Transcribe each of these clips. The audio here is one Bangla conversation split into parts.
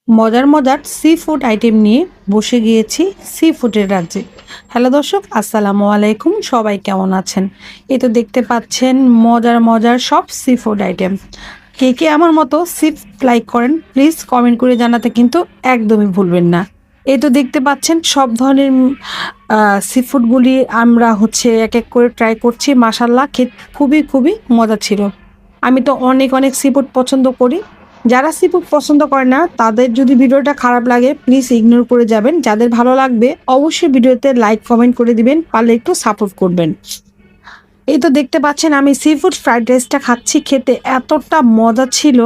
মজার মজার সি ফুড আইটেম নিয়ে বসে গিয়েছি সি ফুডের রাজ্যে। হ্যালো দর্শক, আসসালামু আলাইকুম। সবাই কেমন আছেন? এই তো দেখতে পাচ্ছেন মজার মজার সব সি ফুড আইটেম। কে কে আমার মতো সি লাইক করেন প্লিজ কমেন্ট করে জানাতে কিন্তু একদমই ভুলবেন না। এই তো দেখতে পাচ্ছেন সব ধরনের সি ফুডগুলি আমরা এক এক করে ট্রাই করছি। মাশাল্লাহ, খেতে খুবই খুবই মজা ছিল। আমি তো অনেক অনেক সি ফুড পছন্দ করি। যারা সি ফুড পছন্দ করে না তাদের যদি ভিডিওটা খারাপ লাগে প্লিজ ইগনোর করে যাবেন। যাদের ভালো লাগবে অবশ্যই ভিডিওতে লাইক কমেন্ট করে দিবেন, পারলে একটু সাপোর্ট করবেন। এই তো দেখতে পাচ্ছেন আমি সি ফুড ফ্রাইড রাইসটা খাচ্ছি, খেতে এতটা মজা ছিল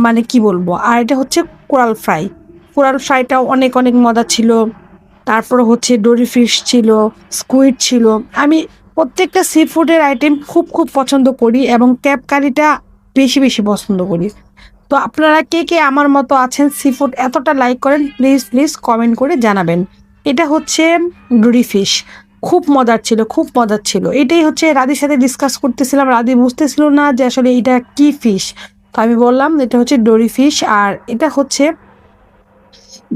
মানে কি বলবো। আর এটা হচ্ছে কোরাল ফ্রাই। কোরাল ফ্রাইটাও অনেক অনেক মজা ছিল। তারপর ডোরি ফিশ ছিল, স্কুইড ছিল। আমি প্রত্যেকটা সি ফুডের আইটেম খুব খুব পছন্দ করি এবং ক্যাপ কারিটা বেশি বেশি পছন্দ করি। তো আপনারা কে কে আমার মতো আছেন, সি ফুড এতটা লাইক করেন প্লিজ প্লিজ কমেন্ট করে জানাবেন। এটা হচ্ছে ডোরি ফিশ, খুব মজার ছিল, খুব মজার ছিল। এটাই রাদির সাথে ডিসকাস করতেছিলাম, রাদি বুঝতেছিল না যে আসলে এটা কি ফিশ। তো আমি বললাম এটা হচ্ছে ডোরি ফিশ, আর এটা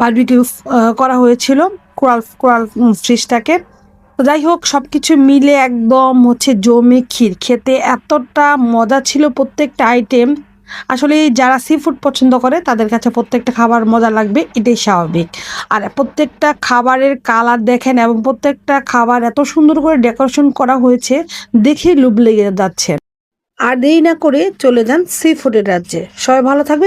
বারবিকিউ করা হয়েছিল কোরাল কোরাল ফিশটাকে। তো যাই হোক, সব কিছু মিলে একদম জমে ক্ষীর, খেতে এতটা মজা ছিল প্রত্যেকটা আইটেম। আসলে যারা সি ফুড পছন্দ করে তাদের কাছে প্রত্যেকটা খাবার মজা লাগবে, এটাই স্বাভাবিক। আর প্রত্যেকটা খাবারের কালার দেখেন এবং প্রত্যেকটা খাবার এত সুন্দর করে ডেকোরেশন করা হয়েছে, দেখেই লোভ লেগে যাচ্ছে। আর দেরি না করে চলে যান সি ফুডের রাজ্যে। সবাই ভালো থাকবেন।